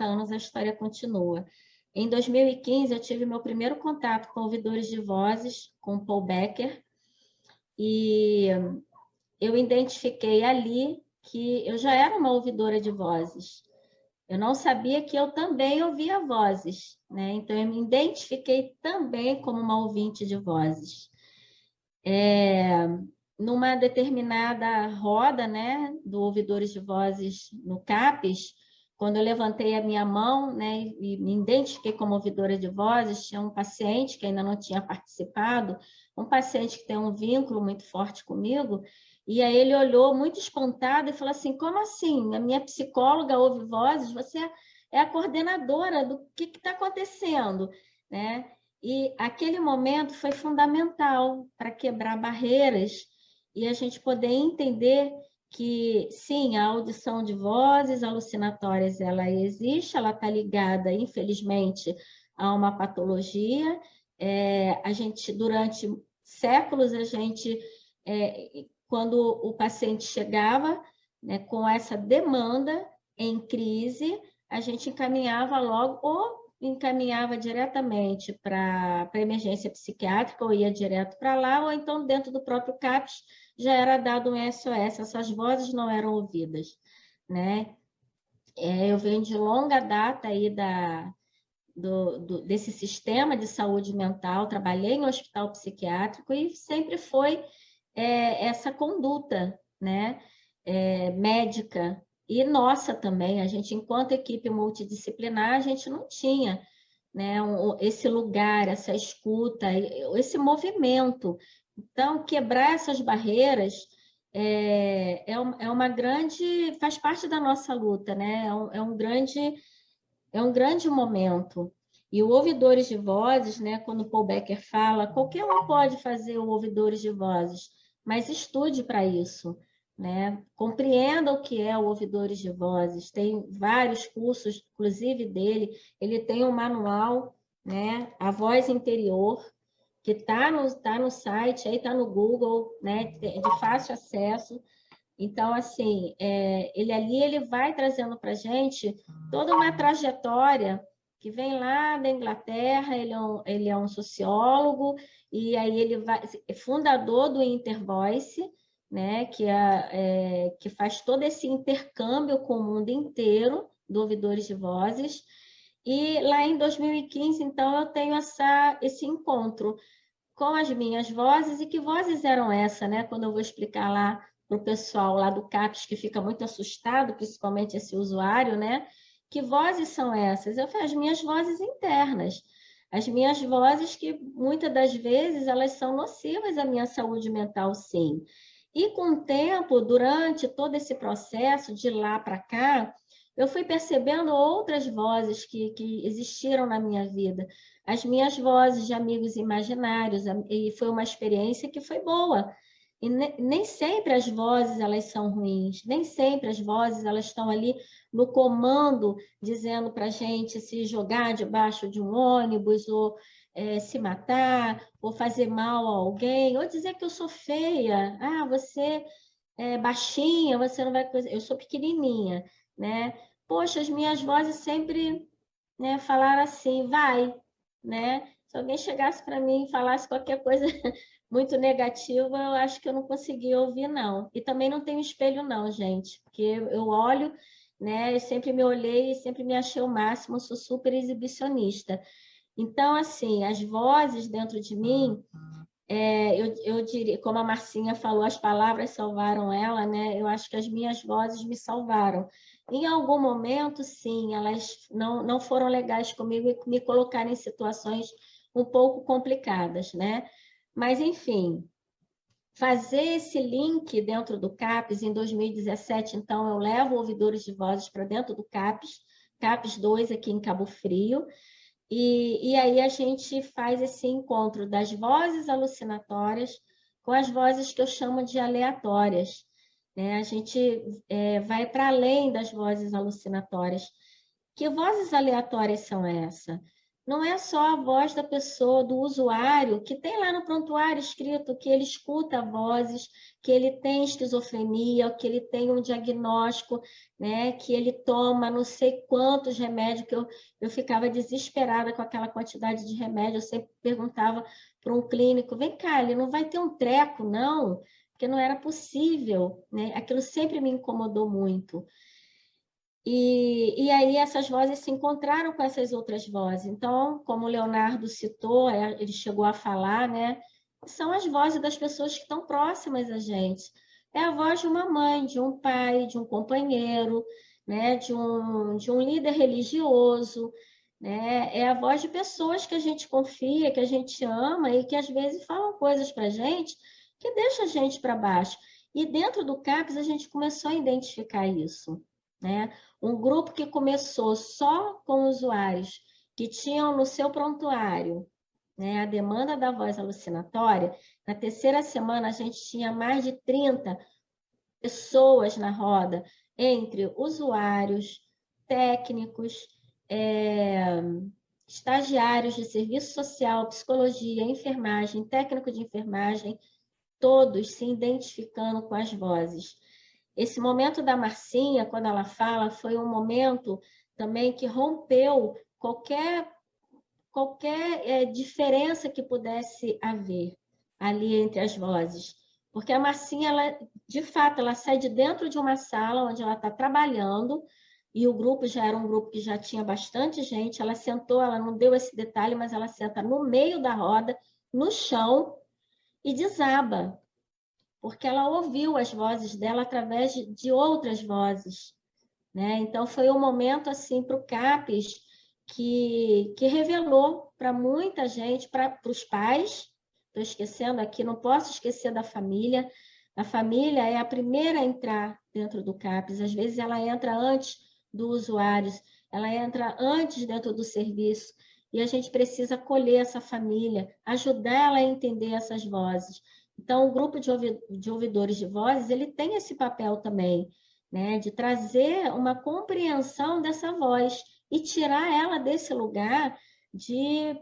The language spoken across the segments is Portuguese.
anos a história continua. Em 2015, eu tive meu primeiro contato com ouvidores de vozes, com Paul Becker, e eu identifiquei ali que eu já era uma ouvidora de vozes. Eu não sabia que eu também ouvia vozes, né? Então, eu me identifiquei também como uma ouvinte de vozes. Numa determinada roda, né, do Ouvidores de Vozes no CAPES, quando eu levantei a minha mão, né, e me identifiquei como ouvidora de vozes, tinha um paciente que ainda não tinha participado, um paciente que tem um vínculo muito forte comigo, e aí ele olhou muito espantado e falou assim: como assim? A minha psicóloga ouve vozes, você é a coordenadora do que está acontecendo, né? E aquele momento foi fundamental para quebrar barreiras e a gente poder entender que, sim, a audição de vozes alucinatórias, ela existe, ela está ligada, infelizmente, a uma patologia. A gente, durante séculos, quando o paciente chegava, né, com essa demanda em crise, a gente encaminhava logo, ou encaminhava diretamente para a emergência psiquiátrica, ou ia direto para lá, ou então dentro do próprio CAPS já era dado um SOS, essas vozes não eram ouvidas, né? Eu venho de longa data aí desse sistema de saúde mental, trabalhei em hospital psiquiátrico e sempre foi essa conduta, né? Médica e nossa também, a gente, enquanto equipe multidisciplinar, a gente não tinha, né, esse lugar, essa escuta, esse movimento. Então, quebrar essas barreiras é uma grande, faz parte da nossa luta, né? É um grande momento. E o Ouvidores de Vozes, né, quando Paul Becker fala, qualquer um pode fazer o Ouvidores de Vozes, mas estude para isso, né? Compreenda o que é o Ouvidores de Vozes. Tem vários cursos, inclusive dele, ele tem um manual, né, A Voz Interior, que tá no site, aí está no Google, né, de fácil acesso. Então, assim, ele vai trazendo para a gente toda uma trajetória que vem lá da Inglaterra, ele é um sociólogo, e aí ele é fundador do Intervoice, né, que faz todo esse intercâmbio com o mundo inteiro do Ouvidores de Vozes. E lá em 2015, então, eu tenho esse encontro com as minhas vozes, e que vozes eram essas, né? Quando eu vou explicar lá para o pessoal lá do CAPS, que fica muito assustado, principalmente esse usuário, né? Que vozes são essas? Eu falei, as minhas vozes internas. As minhas vozes que, muitas das vezes, elas são nocivas à minha saúde mental, sim. E com o tempo, durante todo esse processo de lá para cá, eu fui percebendo outras vozes que existiram na minha vida, as minhas vozes de amigos imaginários, e foi uma experiência que foi boa. E nem sempre as vozes elas são ruins, nem sempre as vozes elas estão ali no comando, dizendo para a gente se jogar debaixo de um ônibus, ou se matar, ou fazer mal a alguém, ou dizer que eu sou feia, você é baixinha, você não vai... Eu sou pequenininha, né? Poxa, as minhas vozes sempre, né, falaram assim, vai, né? Se alguém chegasse para mim e falasse qualquer coisa muito negativa, eu acho que eu não conseguia ouvir, não. E também não tenho espelho, não, gente, porque eu olho, né? Eu sempre me olhei e sempre me achei o máximo, sou super exibicionista. Então, assim, as vozes dentro de mim, eu diria, como a Marcinha falou, as palavras salvaram ela, né? Eu acho que as minhas vozes me salvaram. Em algum momento, sim, elas não foram legais comigo e me colocaram em situações um pouco complicadas, né? Mas, enfim, fazer esse link dentro do CAPES, em 2017, então, eu levo ouvidores de vozes para dentro do CAPES, CAPES 2 aqui em Cabo Frio, e aí a gente faz esse encontro das vozes alucinatórias com as vozes que eu chamo de aleatórias, né? A gente vai para além das vozes alucinatórias. Que vozes aleatórias são essas? não é só a voz da pessoa, do usuário, que tem lá no prontuário escrito que ele escuta vozes, que ele tem esquizofrenia, que ele tem um diagnóstico, né, que ele toma não sei quantos remédios, que eu ficava desesperada com aquela quantidade de remédio. Eu sempre perguntava para um clínico, vem cá, ele não vai ter um treco, não? Porque não era possível, né? Aquilo sempre me incomodou muito. E aí essas vozes se encontraram com essas outras vozes. Então, como o Leonardo citou, ele chegou a falar, né? São as vozes das pessoas que estão próximas a gente. É a voz de uma mãe, de um pai, de um companheiro, né? De um líder religioso, né? É a voz de pessoas que a gente confia, que a gente ama e que às vezes falam coisas para a gente que deixa a gente para baixo. E dentro do CAPS a gente começou a identificar isso, né? Um grupo que começou só com usuários que tinham no seu prontuário, né, a demanda da voz alucinatória, na terceira semana a gente tinha mais de 30 pessoas na roda, entre usuários, técnicos, estagiários de serviço social, psicologia, enfermagem, técnico de enfermagem, todos se identificando com as vozes. Esse momento da Marcinha, quando ela fala, foi um momento também que rompeu qualquer diferença que pudesse haver ali entre as vozes. Porque a Marcinha, ela, de fato, ela sai de dentro de uma sala onde ela está trabalhando, e o grupo já era um grupo que já tinha bastante gente. Ela sentou, ela não deu esse detalhe, mas ela senta no meio da roda, no chão, e desaba, porque ela ouviu as vozes dela através de outras vozes, né? Então foi um momento assim para o CAPES que revelou para muita gente, para os pais. Estou esquecendo aqui, não posso esquecer da família. A família é a primeira a entrar dentro do CAPES. Às vezes ela entra antes dos usuários, ela entra antes dentro do serviço. E a gente precisa acolher essa família, ajudar ela a entender essas vozes. Então, o grupo de ouvidores de vozes, ele tem esse papel também, né, de trazer uma compreensão dessa voz e tirar ela desse lugar de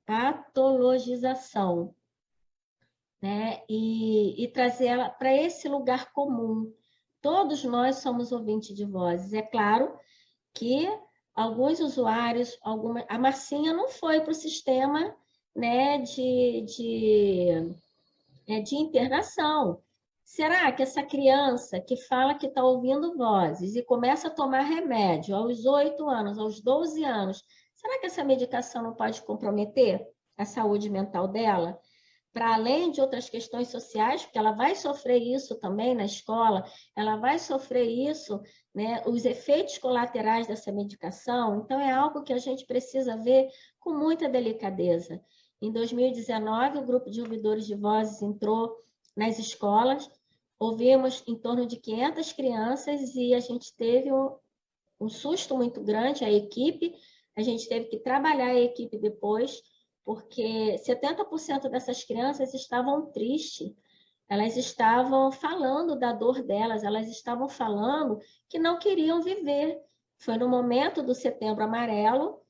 patologização, né, e trazer ela para esse lugar comum. Todos nós somos ouvintes de vozes. É claro que alguns usuários, a Marcinha não foi para o sistema, né, de internação. Será que essa criança que fala que está ouvindo vozes e começa a tomar remédio aos 8 anos, aos 12 anos, será que essa medicação não pode comprometer a saúde mental dela? Para além de outras questões sociais, porque ela vai sofrer isso também na escola, ela vai sofrer isso, né, os efeitos colaterais dessa medicação. Então, é algo que a gente precisa ver com muita delicadeza. Em 2019, o grupo de ouvidores de vozes entrou nas escolas, ouvimos em torno de 500 crianças e a gente teve um susto muito grande, a equipe, a gente teve que trabalhar a equipe depois, porque 70% dessas crianças estavam tristes, elas estavam falando da dor delas, elas estavam falando que não queriam viver. Foi no momento do Setembro Amarelo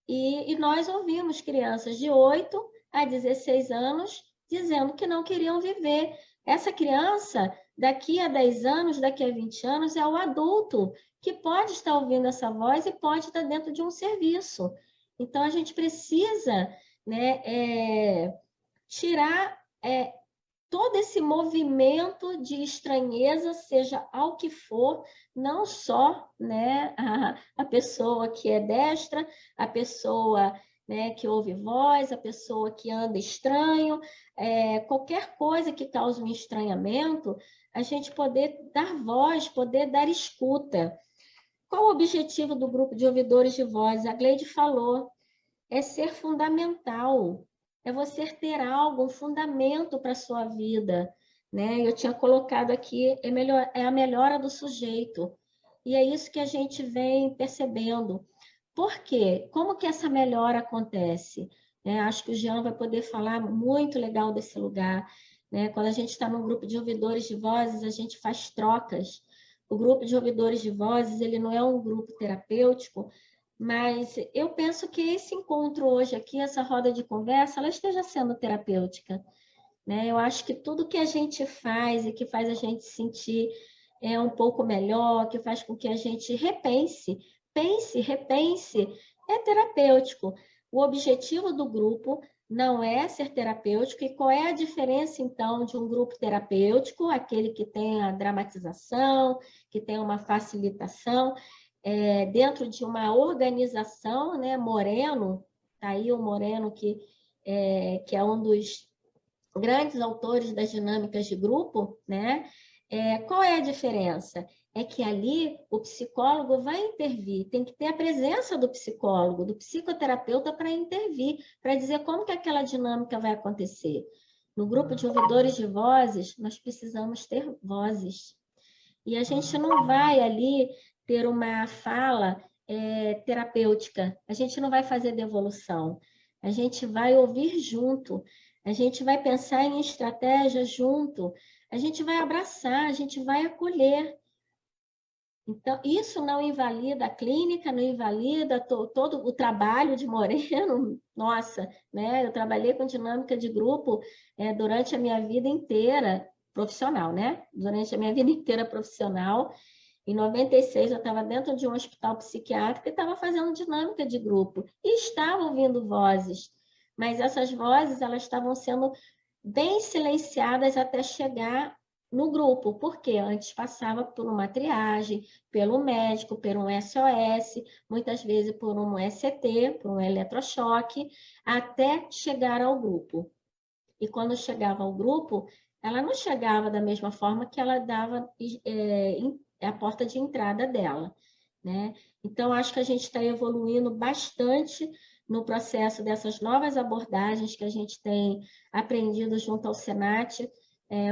e nós ouvimos crianças de 8 a 16 anos dizendo que não queriam viver. Essa criança, daqui a 10 anos, daqui a 20 anos, é o adulto que pode estar ouvindo essa voz e pode estar dentro de um serviço. Então, a gente precisa, né, tirar todo esse movimento de estranheza, seja ao que for, não só, né, a pessoa que é destra, a pessoa, né, que ouve voz, a pessoa que anda estranho, qualquer coisa que cause um estranhamento, a gente poder dar voz, poder dar escuta. Qual o objetivo do grupo de ouvidores de voz? A Gleide falou, é ser fundamental, é você ter algo, um fundamento para a sua vida, né? Eu tinha colocado aqui, é a melhora do sujeito, e é isso que a gente vem percebendo. Por quê? Como que essa melhora acontece? Acho que o Jean vai poder falar muito legal desse lugar, né? Quando a gente está num grupo de ouvidores de vozes, a gente faz trocas. O grupo de ouvidores de vozes, ele não é um grupo terapêutico, Mas eu penso que esse encontro hoje aqui, essa roda de conversa, ela esteja sendo terapêutica, né? Eu acho que tudo que a gente faz e que faz a gente se sentir um pouco melhor, que faz com que a gente repense, é terapêutico. O objetivo do grupo não é ser terapêutico. E qual é a diferença, então, de um grupo terapêutico, aquele que tem a dramatização, que tem uma facilitação, dentro de uma organização, né? Moreno, tá aí o Moreno, que é um dos grandes autores das dinâmicas de grupo, né? Qual é a diferença? É que ali o psicólogo vai intervir, tem que ter a presença do psicólogo, do psicoterapeuta para intervir, para dizer como que aquela dinâmica vai acontecer. No grupo de ouvidores de vozes, nós precisamos ter vozes. E a gente não vai ali ter uma fala terapêutica, a gente não vai fazer devolução, a gente vai ouvir junto, a gente vai pensar em estratégia junto, a gente vai abraçar, a gente vai acolher. Então, isso não invalida a clínica, não invalida todo o trabalho de Moreno. Nossa, né? Eu trabalhei com dinâmica de grupo durante a minha vida inteira profissional, né? Durante a minha vida inteira profissional. Em 96, eu estava dentro de um hospital psiquiátrico e estava fazendo dinâmica de grupo. E estava ouvindo vozes, mas essas vozes elas estavam sendo bem silenciadas até chegar no grupo, porque antes passava por uma triagem, pelo médico, por um SOS, muitas vezes por um ECT, por um eletrochoque, até chegar ao grupo. E quando chegava ao grupo, ela não chegava da mesma forma que ela dava a porta de entrada dela, né? Então, acho que a gente está evoluindo bastante no processo dessas novas abordagens que a gente tem aprendido junto ao Senat.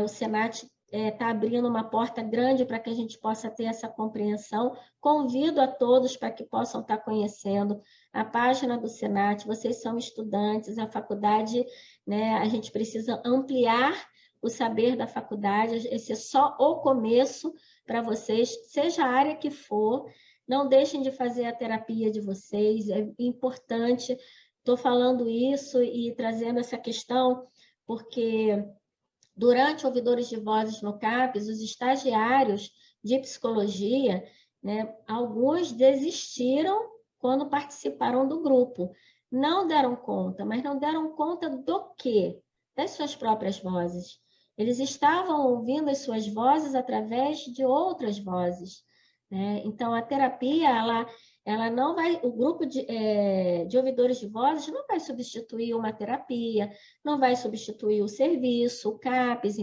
O Senat está abrindo uma porta grande para que a gente possa ter essa compreensão. Convido a todos para que possam estar conhecendo a página do Senat. Vocês são estudantes, a faculdade, né, a gente precisa ampliar o saber da faculdade, esse é só o começo para vocês, seja a área que for, não deixem de fazer a terapia de vocês, é importante. Estou falando isso e trazendo essa questão, porque durante Ouvidores de Vozes no CAPES, os estagiários de psicologia, né, alguns desistiram quando participaram do grupo. Não deram conta, mas não deram conta do quê? Das suas próprias vozes. Eles estavam ouvindo as suas vozes através de outras vozes, né? Então, a terapia, ela não vai, o grupo de ouvidores de vozes não vai substituir uma terapia, não vai substituir o serviço, o CAPES,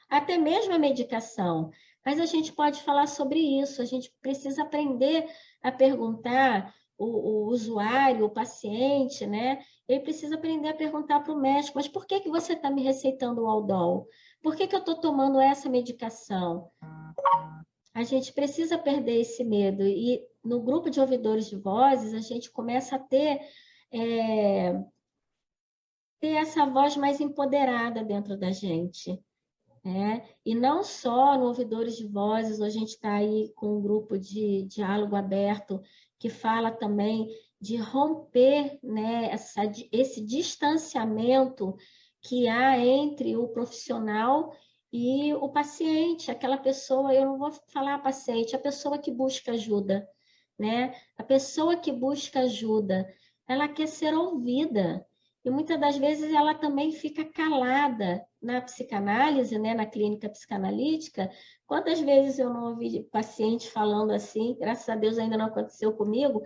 até mesmo a medicação. Mas a gente pode falar sobre isso, a gente precisa aprender a perguntar, o usuário, o paciente, né? Ele precisa aprender a perguntar para o médico, mas por que você está me receitando o Aldol? Por que eu estou tomando essa medicação? A gente precisa perder esse medo. E no grupo de ouvidores de vozes, a gente começa a ter essa voz mais empoderada dentro da gente, né? E não só no ouvidores de vozes, a gente está aí com um grupo de diálogo aberto que fala também de romper, né, esse distanciamento que há entre o profissional e o paciente, aquela pessoa, eu não vou falar paciente, a pessoa que busca ajuda, né? A pessoa que busca ajuda, ela quer ser ouvida. E muitas das vezes ela também fica calada na psicanálise, né, na clínica psicanalítica. Quantas vezes eu não ouvi paciente falando assim, graças a Deus ainda não aconteceu comigo,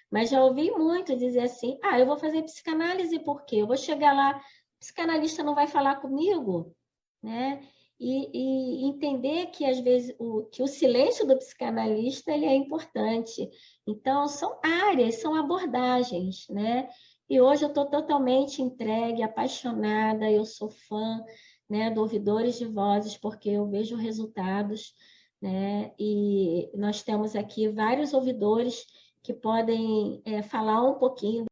mas já ouvi muito dizer assim, eu vou fazer psicanálise por quê? Eu vou chegar lá, o psicanalista não vai falar comigo, né? E entender que às vezes que o silêncio do psicanalista ele é importante. Então, são áreas, são abordagens, né? E hoje eu estou totalmente entregue, apaixonada, eu sou fã, né, do Ouvidores de Vozes, porque eu vejo resultados, né? E nós temos aqui vários ouvidores que podem falar um pouquinho